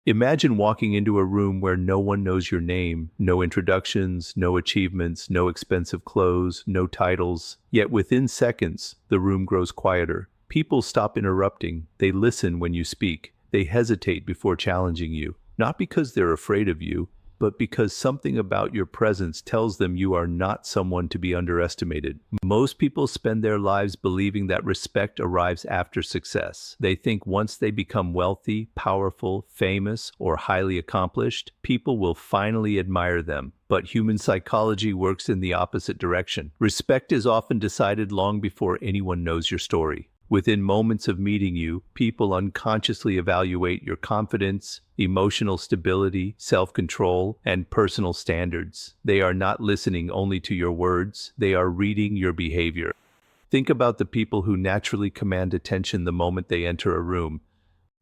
Imagine walking into a room where no one knows your name, no introductions, no achievements, no expensive clothes, no titles. Yet within seconds, the room grows quieter. People stop interrupting. They listen when you speak. They hesitate before challenging you, not because they're afraid of you, but because something about your presence tells them you are not someone to be underestimated. Most people spend their lives believing that respect arrives after success. They think once they become wealthy, powerful, famous, or highly accomplished, people will finally admire them. But human psychology works in the opposite direction. Respect is often decided long before anyone knows your story. Within moments of meeting you, people unconsciously evaluate your confidence, emotional stability, self-control, and personal standards. They are not listening only to your words, they are reading your behavior. Think about the people who naturally command attention the moment they enter a room.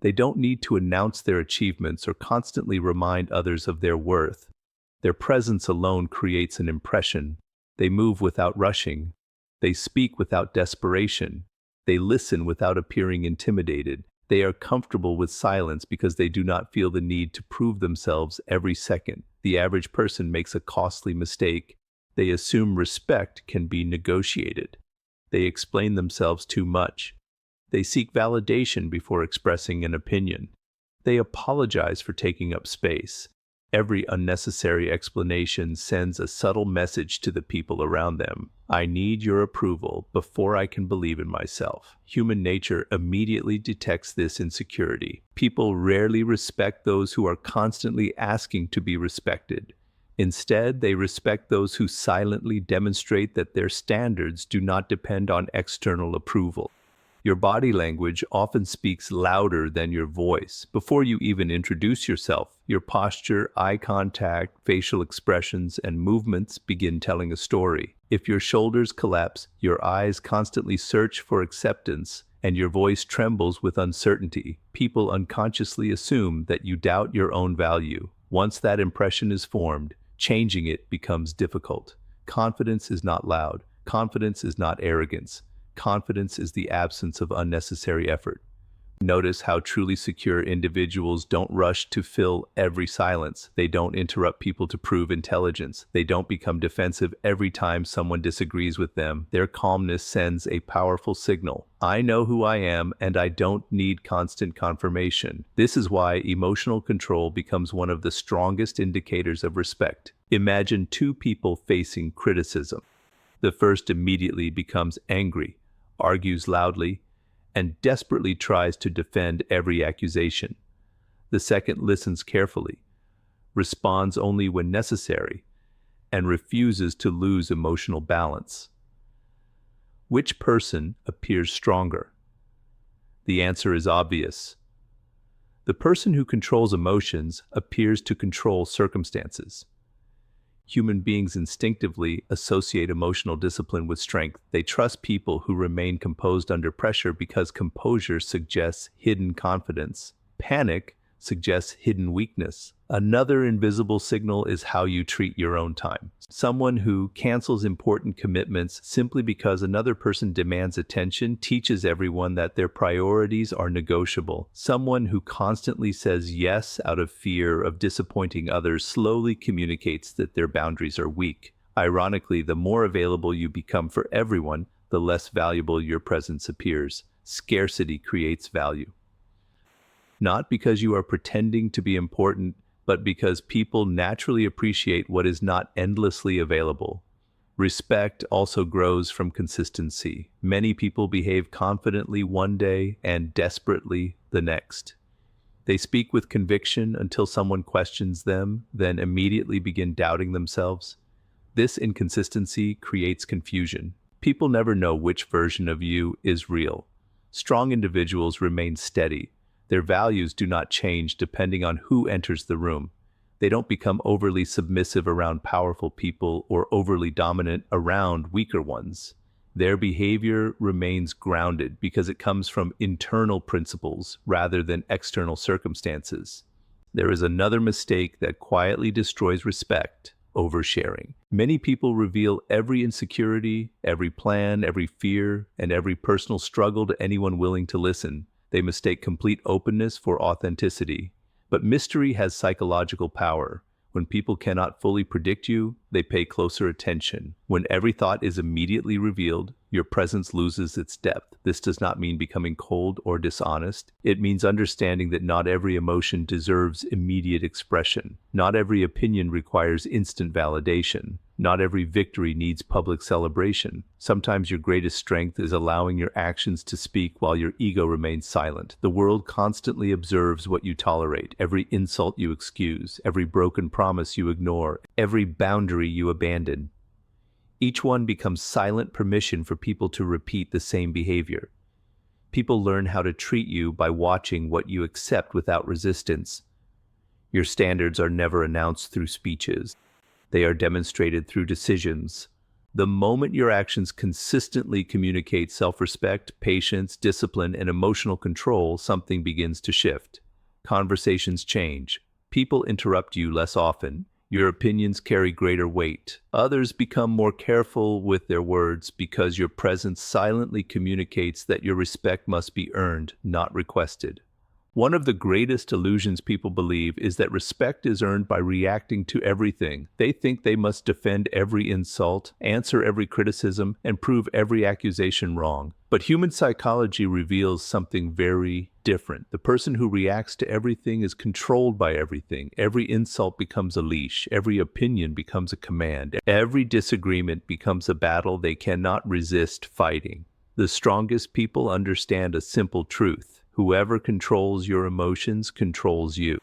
They don't need to announce their achievements or constantly remind others of their worth. Their presence alone creates an impression. They move without rushing. They speak without desperation. They listen without appearing intimidated. They are comfortable with silence because they do not feel the need to prove themselves every second. The average person makes a costly mistake. They assume respect can be negotiated. They explain themselves too much. They seek validation before expressing an opinion. They apologize for taking up space. Every unnecessary explanation sends a subtle message to the people around them. I need your approval before I can believe in myself. Human nature immediately detects this insecurity. People rarely respect those who are constantly asking to be respected. Instead, they respect those who silently demonstrate that their standards do not depend on external approval. Your body language often speaks louder than your voice. Before you even introduce yourself, your posture, eye contact, facial expressions, and movements begin telling a story. If your shoulders collapse, your eyes constantly search for acceptance, and your voice trembles with uncertainty, people unconsciously assume that you doubt your own value. Once that impression is formed, changing it becomes difficult. Confidence is not loud. Confidence is not arrogance. Confidence is the absence of unnecessary effort. Notice how truly secure individuals don't rush to fill every silence. They don't interrupt people to prove intelligence. They don't become defensive every time someone disagrees with them. Their calmness sends a powerful signal. I know who I am, and I don't need constant confirmation. This is why emotional control becomes one of the strongest indicators of respect. Imagine two people facing criticism. The first immediately becomes angry, argues loudly, and desperately tries to defend every accusation. The second listens carefully, responds only when necessary, and refuses to lose emotional balance. Which person appears stronger? The answer is obvious. The person who controls emotions appears to control circumstances. Human beings instinctively associate emotional discipline with strength. They trust people who remain composed under pressure because composure suggests hidden confidence. Panic suggests hidden weakness. Another invisible signal is how you treat your own time. Someone who cancels important commitments simply because another person demands attention teaches everyone that their priorities are negotiable. Someone who constantly says yes out of fear of disappointing others slowly communicates that their boundaries are weak. Ironically, the more available you become for everyone, the less valuable your presence appears. Scarcity creates value. Not because you are pretending to be important, but because people naturally appreciate what is not endlessly available. Respect also grows from consistency. Many people behave confidently one day and desperately the next. They speak with conviction until someone questions them, then immediately begin doubting themselves. This inconsistency creates confusion. People never know which version of you is real. Strong individuals remain steady. Their values do not change depending on who enters the room. They don't become overly submissive around powerful people or overly dominant around weaker ones. Their behavior remains grounded because it comes from internal principles rather than external circumstances. There is another mistake that quietly destroys respect: oversharing. Many people reveal every insecurity, every plan, every fear, and every personal struggle to anyone willing to listen. They mistake complete openness for authenticity. But mystery has psychological power. When people cannot fully predict you, they pay closer attention. When every thought is immediately revealed, your presence loses its depth. This does not mean becoming cold or dishonest. It means understanding that not every emotion deserves immediate expression. Not every opinion requires instant validation. Not every victory needs public celebration. Sometimes your greatest strength is allowing your actions to speak while your ego remains silent. The world constantly observes what you tolerate, every insult you excuse, every broken promise you ignore, every boundary you abandon. Each one becomes silent permission for people to repeat the same behavior. People learn how to treat you by watching what you accept without resistance. Your standards are never announced through speeches. They are demonstrated through decisions. The moment your actions consistently communicate self-respect, patience, discipline, and emotional control, something begins to shift. Conversations change. People interrupt you less often. Your opinions carry greater weight. Others become more careful with their words because your presence silently communicates that your respect must be earned, not requested. One of the greatest illusions people believe is that respect is earned by reacting to everything. They think they must defend every insult, answer every criticism, and prove every accusation wrong. But human psychology reveals something very different. The person who reacts to everything is controlled by everything. Every insult becomes a leash. Every opinion becomes a command. Every disagreement becomes a battle they cannot resist fighting. The strongest people understand a simple truth. Whoever controls your emotions controls you.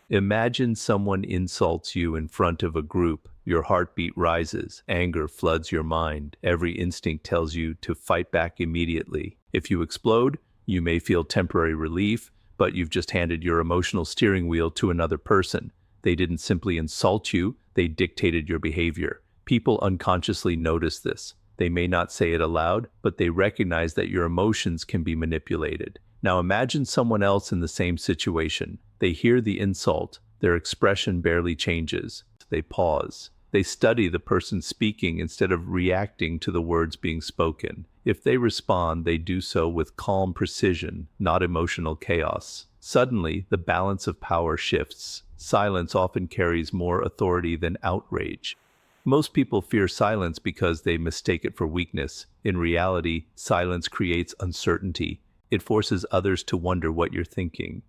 Imagine someone insults you in front of a group. Your heartbeat rises. Anger floods your mind. Every instinct tells you to fight back immediately. If you explode, you may feel temporary relief, but you've just handed your emotional steering wheel to another person. They didn't simply insult you, they dictated your behavior. People unconsciously notice this. They may not say it aloud, but they recognize that your emotions can be manipulated. Now imagine someone else in the same situation. They hear the insult. Their expression barely changes. They pause. They study the person speaking instead of reacting to the words being spoken. If they respond, they do so with calm precision, not emotional chaos. Suddenly, the balance of power shifts. Silence often carries more authority than outrage. Most people fear silence because they mistake it for weakness. In reality, silence creates uncertainty. It forces others to wonder what you're thinking.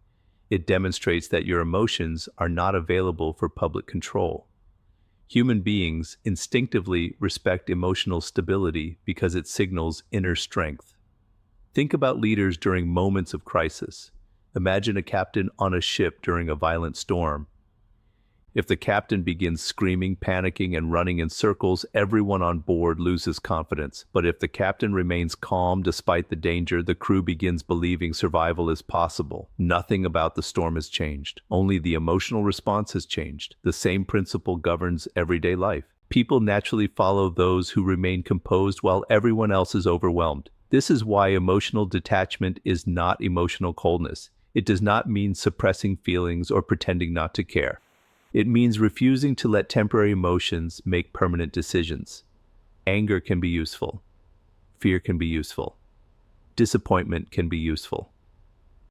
It demonstrates that your emotions are not available for public control. Human beings instinctively respect emotional stability because it signals inner strength. Think about leaders during moments of crisis. Imagine a captain on a ship during a violent storm. If the captain begins screaming, panicking, and running in circles, everyone on board loses confidence. But if the captain remains calm despite the danger, the crew begins believing survival is possible. Nothing about the storm has changed. Only the emotional response has changed. The same principle governs everyday life. People naturally follow those who remain composed while everyone else is overwhelmed. This is why emotional detachment is not emotional coldness. It does not mean suppressing feelings or pretending not to care. It means refusing to let temporary emotions make permanent decisions. Anger can be useful. Fear can be useful. Disappointment can be useful.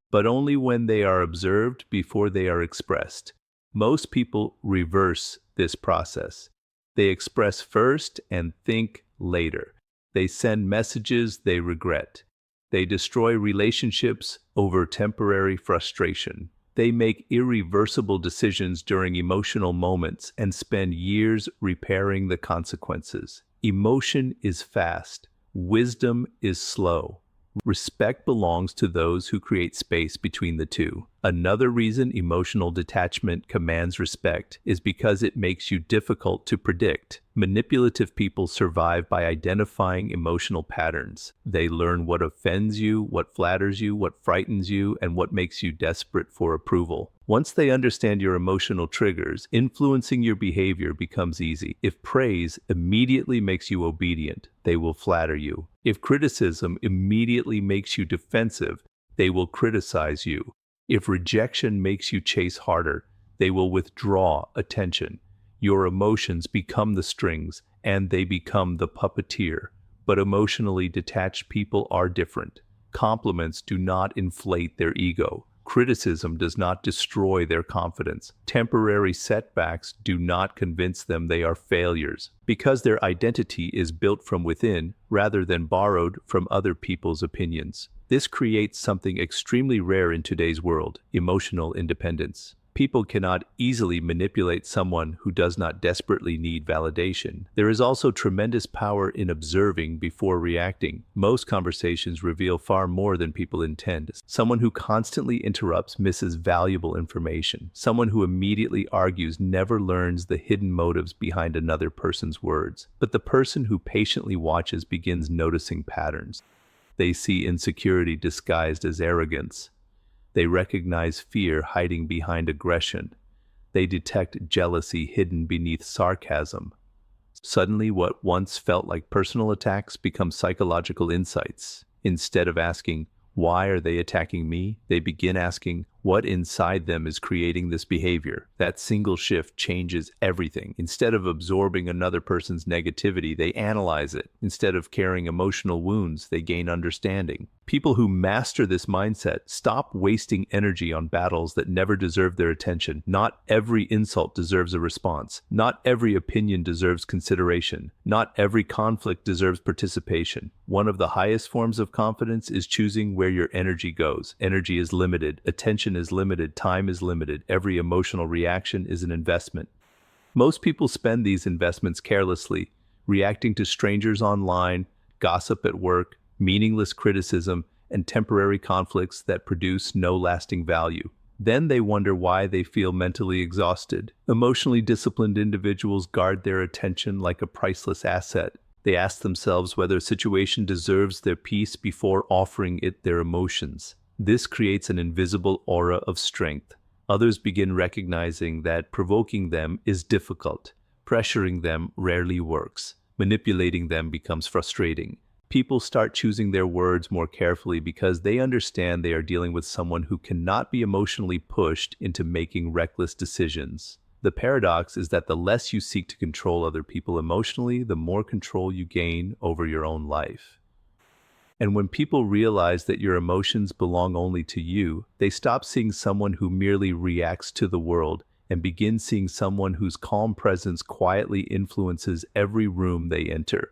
But only when they are observed before they are expressed. Most people reverse this process. They express first and think later. They send messages they regret. They destroy relationships over temporary frustration. They make irreversible decisions during emotional moments and spend years repairing the consequences. Emotion is fast. Wisdom is slow. Respect belongs to those who create space between the two. Another reason emotional detachment commands respect is because it makes you difficult to predict. Manipulative people survive by identifying emotional patterns. They learn what offends you, what flatters you, what frightens you, and what makes you desperate for approval. Once they understand your emotional triggers, influencing your behavior becomes easy. If praise immediately makes you obedient, they will flatter you. If criticism immediately makes you defensive, they will criticize you. If rejection makes you chase harder, they will withdraw attention. Your emotions become the strings, and they become the puppeteer. But emotionally detached people are different. Compliments do not inflate their ego. Criticism does not destroy their confidence. Temporary setbacks do not convince them they are failures, because their identity is built from within rather than borrowed from other people's opinions. This creates something extremely rare in today's world: emotional independence. People cannot easily manipulate someone who does not desperately need validation. There is also tremendous power in observing before reacting. Most conversations reveal far more than people intend. Someone who constantly interrupts misses valuable information. Someone who immediately argues never learns the hidden motives behind another person's words. But the person who patiently watches begins noticing patterns. They see insecurity disguised as arrogance. They recognize fear hiding behind aggression. They detect jealousy hidden beneath sarcasm. Suddenly, what once felt like personal attacks become psychological insights. Instead of asking, "Why are they attacking me?" they begin asking, "What inside them is creating this behavior?" That single shift changes everything. Instead of absorbing another person's negativity, they analyze it. Instead of carrying emotional wounds, they gain understanding. People who master this mindset stop wasting energy on battles that never deserve their attention. Not every insult deserves a response. Not every opinion deserves consideration. Not every conflict deserves participation. One of the highest forms of confidence is choosing where your energy goes. Energy is limited. Attention is limited. Time is limited. Every emotional reaction is an investment. Most people spend these investments carelessly, reacting to strangers online, gossip at work, meaningless criticism, and temporary conflicts that produce no lasting value. Then they wonder why they feel mentally exhausted. Emotionally disciplined individuals guard their attention like a priceless asset. They ask themselves whether a situation deserves their peace before offering it their emotions. This creates an invisible aura of strength. Others begin recognizing that provoking them is difficult. Pressuring them rarely works. Manipulating them becomes frustrating. People start choosing their words more carefully because they understand they are dealing with someone who cannot be emotionally pushed into making reckless decisions. The paradox is that the less you seek to control other people emotionally, the more control you gain over your own life. And when people realize that your emotions belong only to you, they stop seeing someone who merely reacts to the world and begin seeing someone whose calm presence quietly influences every room they enter.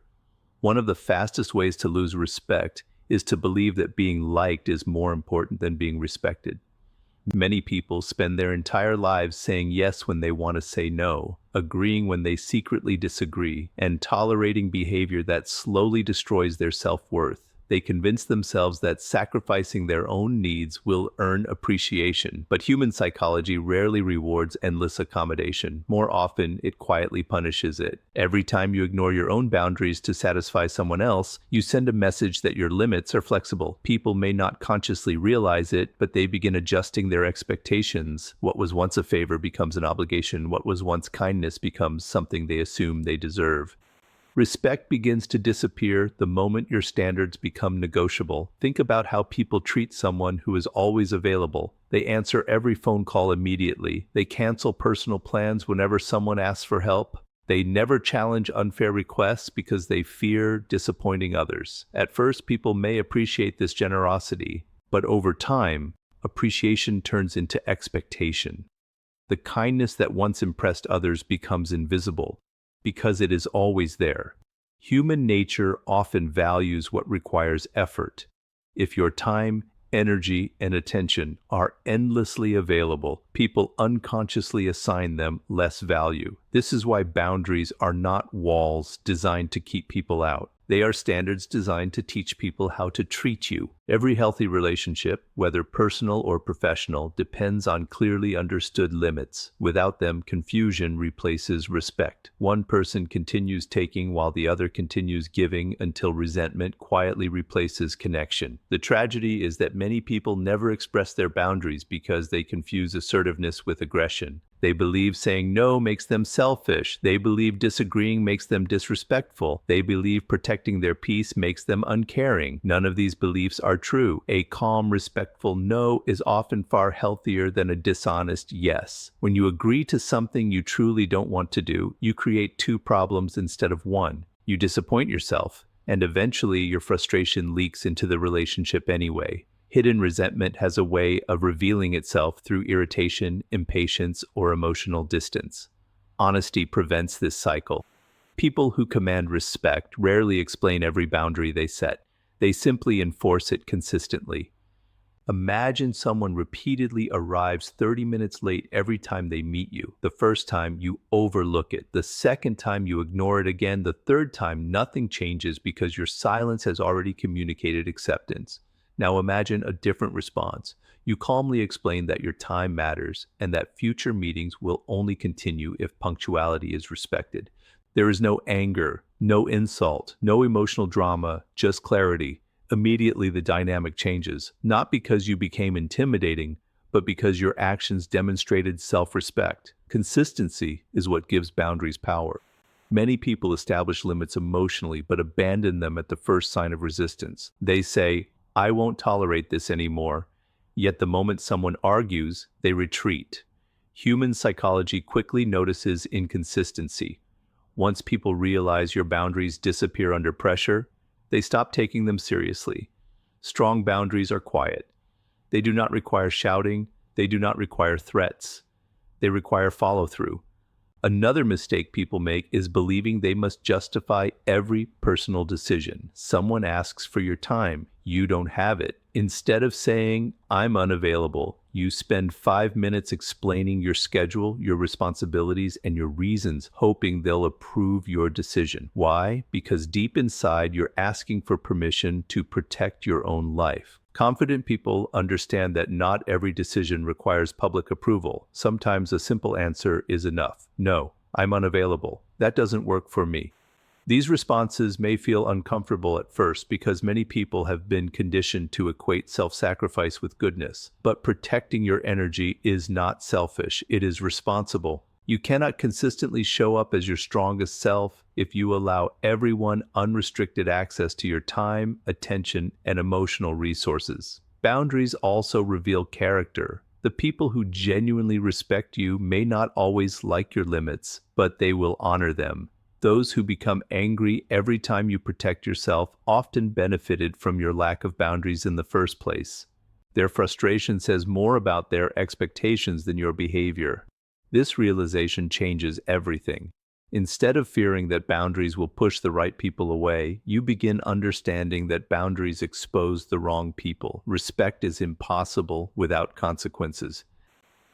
One of the fastest ways to lose respect is to believe that being liked is more important than being respected. Many people spend their entire lives saying yes when they want to say no, agreeing when they secretly disagree, and tolerating behavior that slowly destroys their self-worth. They convince themselves that sacrificing their own needs will earn appreciation, but human psychology rarely rewards endless accommodation. More often, it quietly punishes it. Every time you ignore your own boundaries to satisfy someone else, you send a message that your limits are flexible. People may not consciously realize it, but they begin adjusting their expectations. What was once a favor becomes an obligation. What was once kindness becomes something they assume they deserve. Respect begins to disappear the moment your standards become negotiable. Think about how people treat someone who is always available. They answer every phone call immediately. They cancel personal plans whenever someone asks for help. They never challenge unfair requests because they fear disappointing others. At first, people may appreciate this generosity, but over time, appreciation turns into expectation. The kindness that once impressed others becomes invisible, because it is always there. Human nature often values what requires effort. If your time, energy, and attention are endlessly available, people unconsciously assign them less value. This is why boundaries are not walls designed to keep people out. They are standards designed to teach people how to treat you. Every healthy relationship, whether personal or professional, depends on clearly understood limits. Without them, confusion replaces respect. One person continues taking while the other continues giving until resentment quietly replaces connection. The tragedy is that many people never express their boundaries because they confuse assertiveness with aggression. They believe saying no makes them selfish. They believe disagreeing makes them disrespectful. They believe protecting their peace makes them uncaring. None of these beliefs are true. A calm, respectful no is often far healthier than a dishonest yes. When you agree to something you truly don't want to do, you create two problems instead of one. You disappoint yourself, and eventually your frustration leaks into the relationship anyway. Hidden resentment has a way of revealing itself through irritation, impatience, or emotional distance. Honesty prevents this cycle. People who command respect rarely explain every boundary they set. They simply enforce it consistently. Imagine someone repeatedly arrives 30 minutes late every time they meet you. The first time, you overlook it. The second time, you ignore it again. The third time, nothing changes because your silence has already communicated acceptance. Now imagine a different response. You calmly explain that your time matters and that future meetings will only continue if punctuality is respected. There is no anger, no insult, no emotional drama, just clarity. Immediately the dynamic changes, not because you became intimidating, but because your actions demonstrated self-respect. Consistency is what gives boundaries power. Many people establish limits emotionally but abandon them at the first sign of resistance. They say, "I won't tolerate this anymore," yet the moment someone argues, they retreat. Human psychology quickly notices inconsistency. Once people realize your boundaries disappear under pressure, they stop taking them seriously. Strong boundaries are quiet. They do not require shouting. They do not require threats. They require follow-through. Another mistake people make is believing they must justify every personal decision. Someone asks for your time. You don't have it. Instead of saying, "I'm unavailable," you spend 5 minutes explaining your schedule, your responsibilities, and your reasons, hoping they'll approve your decision. Why? Because deep inside, you're asking for permission to protect your own life. Confident people understand that not every decision requires public approval. Sometimes a simple answer is enough. "No, I'm unavailable. That doesn't work for me." These responses may feel uncomfortable at first because many people have been conditioned to equate self-sacrifice with goodness. But protecting your energy is not selfish, it is responsible. You cannot consistently show up as your strongest self if you allow everyone unrestricted access to your time, attention, and emotional resources. Boundaries also reveal character. The people who genuinely respect you may not always like your limits, but they will honor them. Those who become angry every time you protect yourself often benefited from your lack of boundaries in the first place. Their frustration says more about their expectations than your behavior. This realization changes everything. Instead of fearing that boundaries will push the right people away, you begin understanding that boundaries expose the wrong people. Respect is impossible without consequences.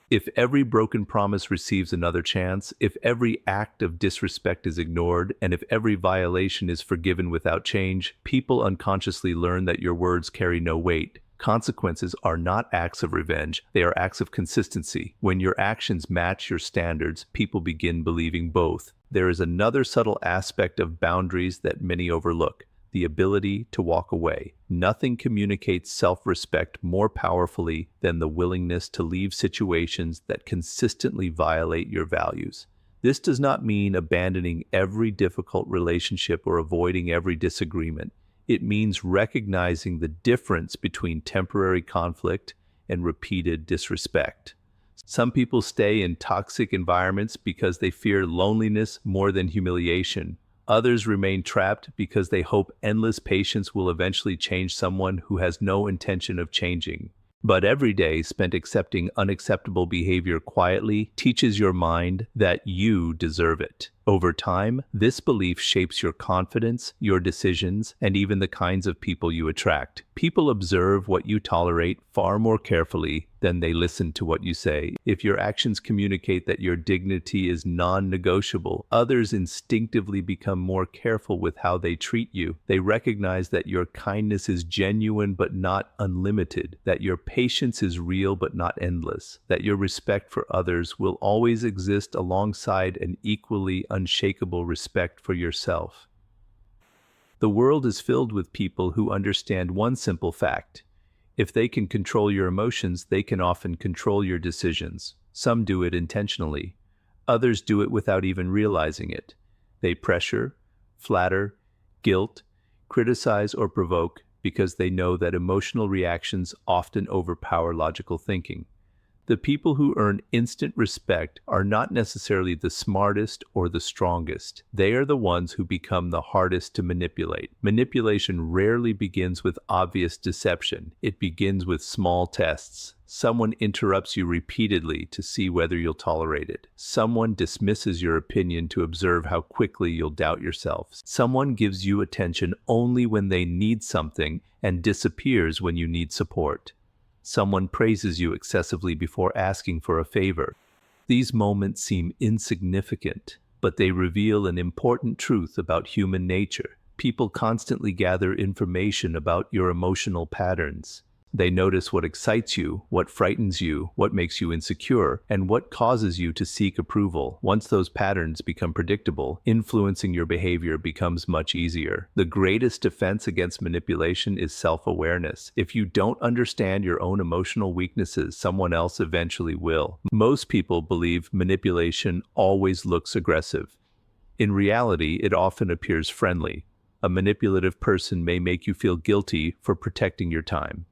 If every broken promise receives another chance, if every act of disrespect is ignored, and if every violation is forgiven without change, people unconsciously learn that your words carry no weight. Consequences are not acts of revenge, they are acts of consistency. When your actions match your standards, people begin believing both. There is another subtle aspect of boundaries that many overlook: the ability to walk away. Nothing communicates self-respect more powerfully than the willingness to leave situations that consistently violate your values. This does not mean abandoning every difficult relationship or avoiding every disagreement. It means recognizing the difference between temporary conflict and repeated disrespect. Some people stay in toxic environments because they fear loneliness more than humiliation. Others remain trapped because they hope endless patience will eventually change someone who has no intention of changing. But every day spent accepting unacceptable behavior quietly teaches your mind that you deserve it. Over time, this belief shapes your confidence, your decisions, and even the kinds of people you attract. People observe what you tolerate far more carefully than they listen to what you say. If your actions communicate that your dignity is non-negotiable, others instinctively become more careful with how they treat you. They recognize that your kindness is genuine but not unlimited, that your patience is real but not endless, that your respect for others will always exist alongside an equally unshakable respect for yourself. The world is filled with people who understand one simple fact: if they can control your emotions, they can often control your decisions. Some do it intentionally. Others do it without even realizing it. They pressure, flatter, guilt, criticize, or provoke because they know that emotional reactions often overpower logical thinking. The people who earn instant respect are not necessarily the smartest or the strongest. They are the ones who become the hardest to manipulate. Manipulation rarely begins with obvious deception. It begins with small tests. Someone interrupts you repeatedly to see whether you'll tolerate it. Someone dismisses your opinion to observe how quickly you'll doubt yourself. Someone gives you attention only when they need something and disappears when you need support. Someone praises you excessively before asking for a favor. These moments seem insignificant, but they reveal an important truth about human nature. People constantly gather information about your emotional patterns. They notice what excites you, what frightens you, what makes you insecure, and what causes you to seek approval. Once those patterns become predictable, influencing your behavior becomes much easier. The greatest defense against manipulation is self-awareness. If you don't understand your own emotional weaknesses, someone else eventually will. Most people believe manipulation always looks aggressive. In reality, it often appears friendly. A manipulative person may make you feel guilty for protecting your time.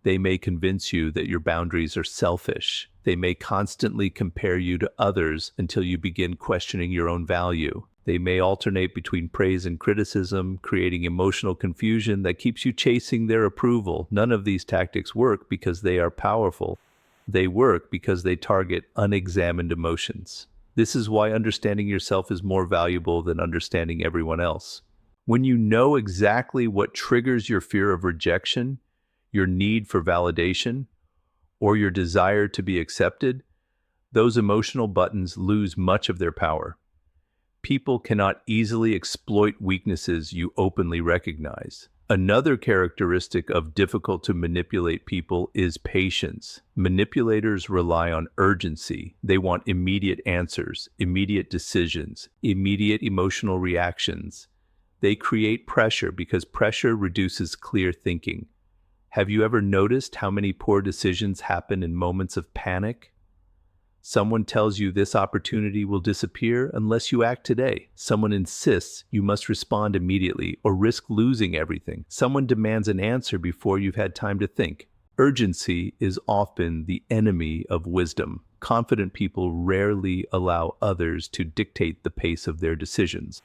They may convince you that your boundaries are selfish. They may constantly compare you to others until you begin questioning your own value. They may alternate between praise and criticism, creating emotional confusion that keeps you chasing their approval. None of these tactics work because they are powerful. They work because they target unexamined emotions. This is why understanding yourself is more valuable than understanding everyone else. When you know exactly what triggers your fear of rejection, your need for validation, or your desire to be accepted, those emotional buttons lose much of their power. People cannot easily exploit weaknesses you openly recognize. Another characteristic of difficult to manipulate people is patience. Manipulators rely on urgency. They want immediate answers, immediate decisions, immediate emotional reactions. They create pressure because pressure reduces clear thinking. Have you ever noticed how many poor decisions happen in moments of panic? Someone tells you this opportunity will disappear unless you act today. Someone insists you must respond immediately or risk losing everything. Someone demands an answer before you've had time to think. Urgency is often the enemy of wisdom. Confident people rarely allow others to dictate the pace of their decisions.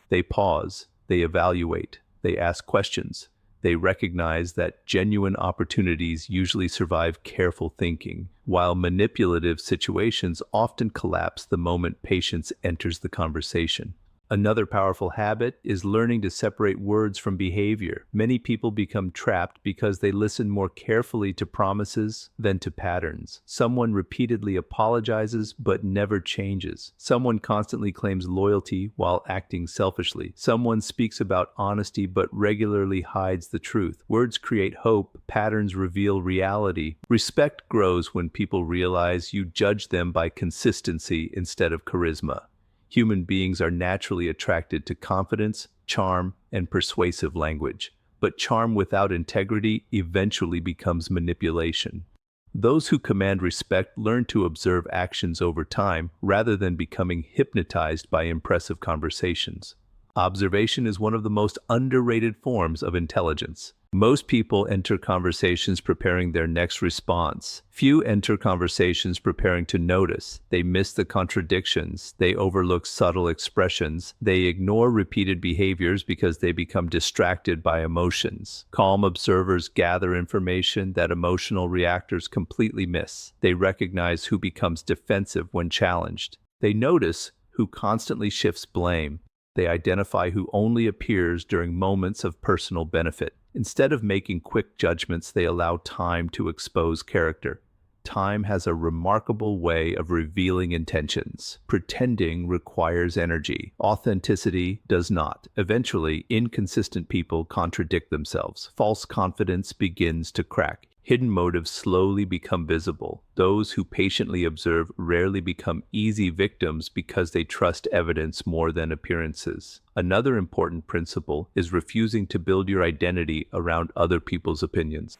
They pause, they evaluate, they ask questions. They recognize that genuine opportunities usually survive careful thinking, while manipulative situations often collapse the moment patience enters the conversation. Another powerful habit is learning to separate words from behavior. Many people become trapped because they listen more carefully to promises than to patterns. Someone repeatedly apologizes but never changes. Someone constantly claims loyalty while acting selfishly. Someone speaks about honesty but regularly hides the truth. Words create hope, patterns reveal reality. Respect grows when people realize you judge them by consistency instead of charisma. Human beings are naturally attracted to confidence, charm, and persuasive language, but charm without integrity eventually becomes manipulation. Those who command respect learn to observe actions over time rather than becoming hypnotized by impressive conversations. Observation is one of the most underrated forms of intelligence. Most people enter conversations preparing their next response. Few enter conversations preparing to notice. They miss the contradictions. They overlook subtle expressions. They ignore repeated behaviors because they become distracted by emotions. Calm observers gather information that emotional reactors completely miss. They recognize who becomes defensive when challenged. They notice who constantly shifts blame. They identify who only appears during moments of personal benefit. Instead of making quick judgments, they allow time to expose character. Time has a remarkable way of revealing intentions. Pretending requires energy. Authenticity does not. Eventually, inconsistent people contradict themselves. False confidence begins to crack. Hidden motives slowly become visible. Those who patiently observe rarely become easy victims because they trust evidence more than appearances. Another important principle is refusing to build your identity around other people's opinions.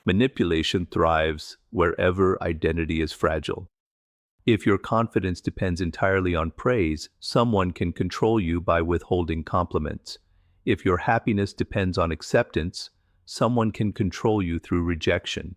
Manipulation thrives wherever identity is fragile. If your confidence depends entirely on praise, someone can control you by withholding compliments. If your happiness depends on acceptance, someone can control you through rejection.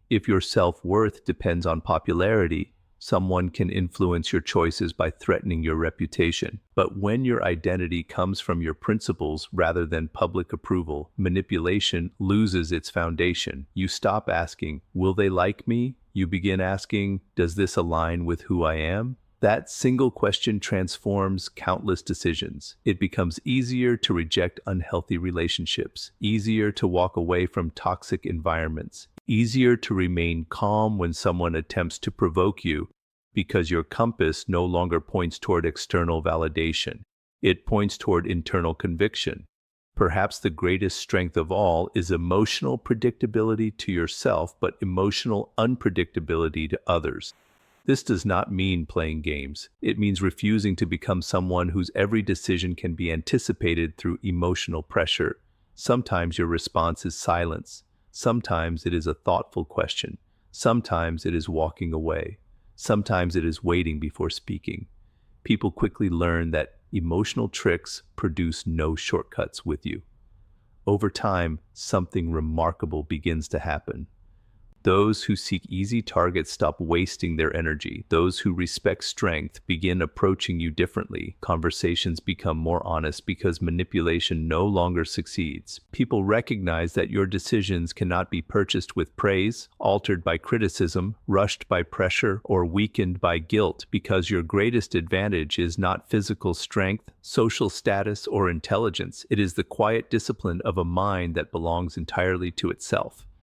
If your self-worth depends on popularity, someone can influence your choices by threatening your reputation. But when your identity comes from your principles rather than public approval, manipulation loses its foundation. You stop asking, "Will they like me?" You begin asking, "Does this align with who I am?" That single question transforms countless decisions. It becomes easier to reject unhealthy relationships, easier to walk away from toxic environments, easier to remain calm when someone attempts to provoke you, because your compass no longer points toward external validation. It points toward internal conviction. Perhaps the greatest strength of all is emotional predictability to yourself, but emotional unpredictability to others. This does not mean playing games. It means refusing to become someone whose every decision can be anticipated through emotional pressure. Sometimes your response is silence. Sometimes it is a thoughtful question. Sometimes it is walking away. Sometimes it is waiting before speaking. People quickly learn that emotional tricks produce no shortcuts with you. Over time, something remarkable begins to happen. Those who seek easy targets stop wasting their energy. Those who respect strength begin approaching you differently. Conversations become more honest because manipulation no longer succeeds. People recognize that your decisions cannot be purchased with praise, altered by criticism, rushed by pressure, or weakened by guilt, because your greatest advantage is not physical strength, social status, or intelligence. It is the quiet discipline of a mind that belongs entirely to itself.